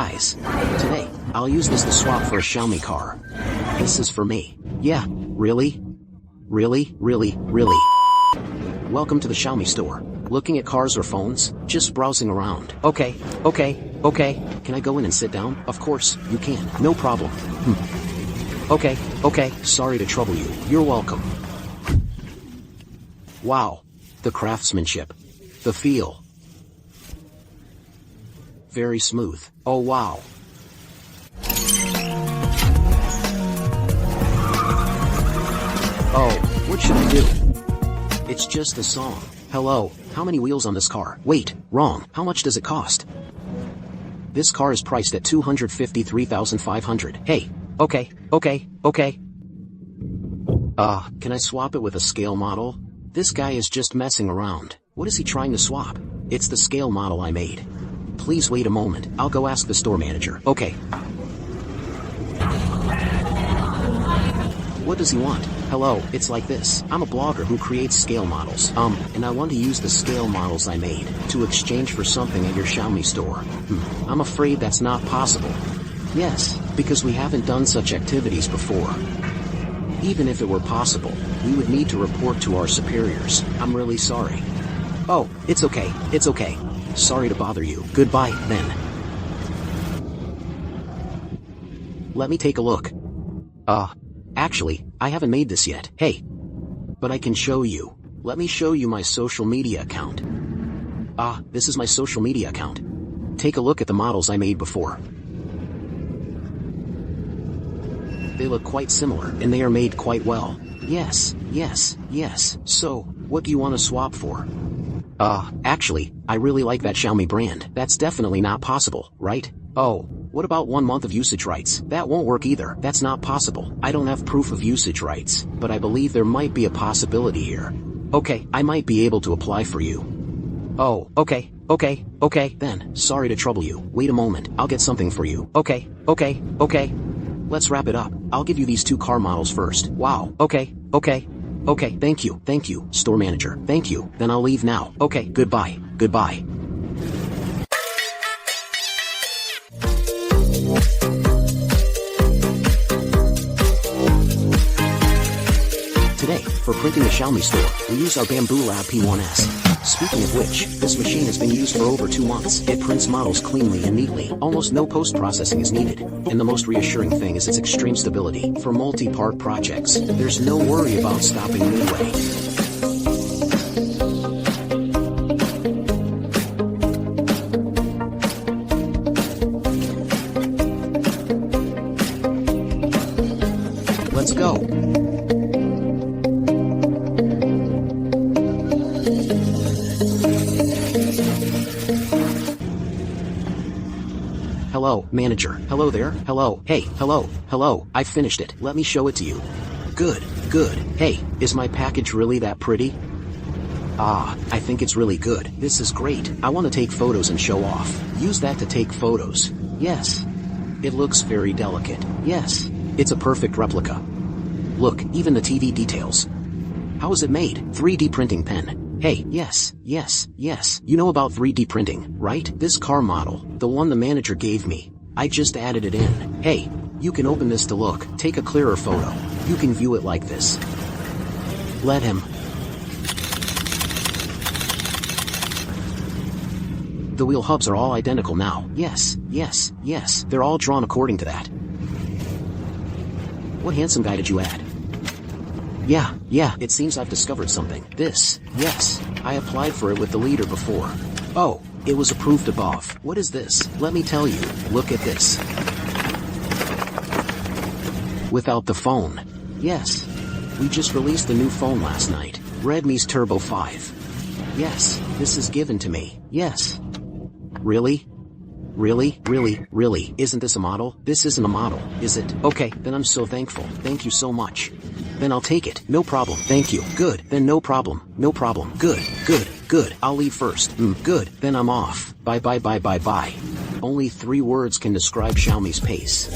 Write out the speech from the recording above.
Guys, today, I'll use this to swap for a Xiaomi car. This is for me. Yeah, really? Really? Welcome to the Xiaomi store. Looking at cars or phones? Just browsing around. Okay. Can I go in and sit down? Of course, you can. No problem. Okay. Sorry to trouble you. You're welcome. Wow. The craftsmanship. The feel. Very smooth. Oh wow. Oh, what should I do? It's just a song. Hello, how many wheels on this car? Wait, wrong. How much does it cost? This car is priced at 253,500. Hey, okay. Can I swap it with a scale model? This guy is just messing around. What is he trying to swap? It's the scale model I made. Please wait a moment. I'll go ask the store manager. Okay. What does he want? Hello, it's like this. I'm a blogger who creates scale models. And I want to use the scale models I made to exchange for something at your Xiaomi store. I'm afraid that's not possible. Yes, because we haven't done such activities before. Even if it were possible, we would need to report to our superiors. I'm really sorry. Oh, it's okay. Sorry to bother you. Goodbye, then. Let me take a look. Actually, I haven't made this yet. Hey. But I can show you. Let me show you my social media account. This is my social media account. Take a look at the models I made before. They look quite similar, and they are made quite well. Yes. So, what do you want to swap for? Actually, I really like that Xiaomi brand. That's definitely not possible, right? Oh, what about 1 month of usage rights? That won't work either. That's not possible. I don't have proof of usage rights, but I believe there might be a possibility here. Okay, I might be able to apply for you. Oh, okay. Then, sorry to trouble you. Wait a moment, I'll get something for you. Okay. Let's wrap it up. I'll give you these 2 car models first. Wow, okay. Thank you, store manager. Thank you. Then I'll leave now. Okay, goodbye. Today, for printing the Xiaomi store, we use our Bambu Lab P1S. Speaking of which, this machine has been used for over 2 months. It prints models cleanly and neatly. Almost no post-processing is needed. And the most reassuring thing is its extreme stability. For multi-part projects, there's no worry about stopping midway. Let's go. Hello, manager. Hello there. Hello. Hey, hello. I finished it. Let me show it to you. Good. Hey, is my package really that pretty? I think it's really good. This is great. I want to take photos and show off. Use that to take photos. Yes. It looks very delicate. Yes. It's a perfect replica. Look, even the TV details. How is it made? 3D printing pen. Hey, yes. You know about 3D printing, right? This car model, the one the manager gave me, I just added it in. Hey, you can open this to look. Take a clearer photo. You can view it like this. Let him. The wheel hubs are all identical now. Yes. They're all drawn according to that. What handsome guy did you add? Yeah, it seems I've discovered something. Yes, I applied for it with the leader before. Oh, it was approved above. What is this? Let me tell you, look at this. Without the phone. Yes, we just released the new phone last night. Redmi's Turbo 5. Yes, this is given to me. Yes. Really? Isn't this a model? This isn't a model, is it? Okay, then I'm so thankful. Thank you so much. Then I'll take it. No problem. Thank you. Good. Then no problem. Good. I'll leave first. Good. Then I'm off. Bye. Only 3 words can describe Xiaomi's pace.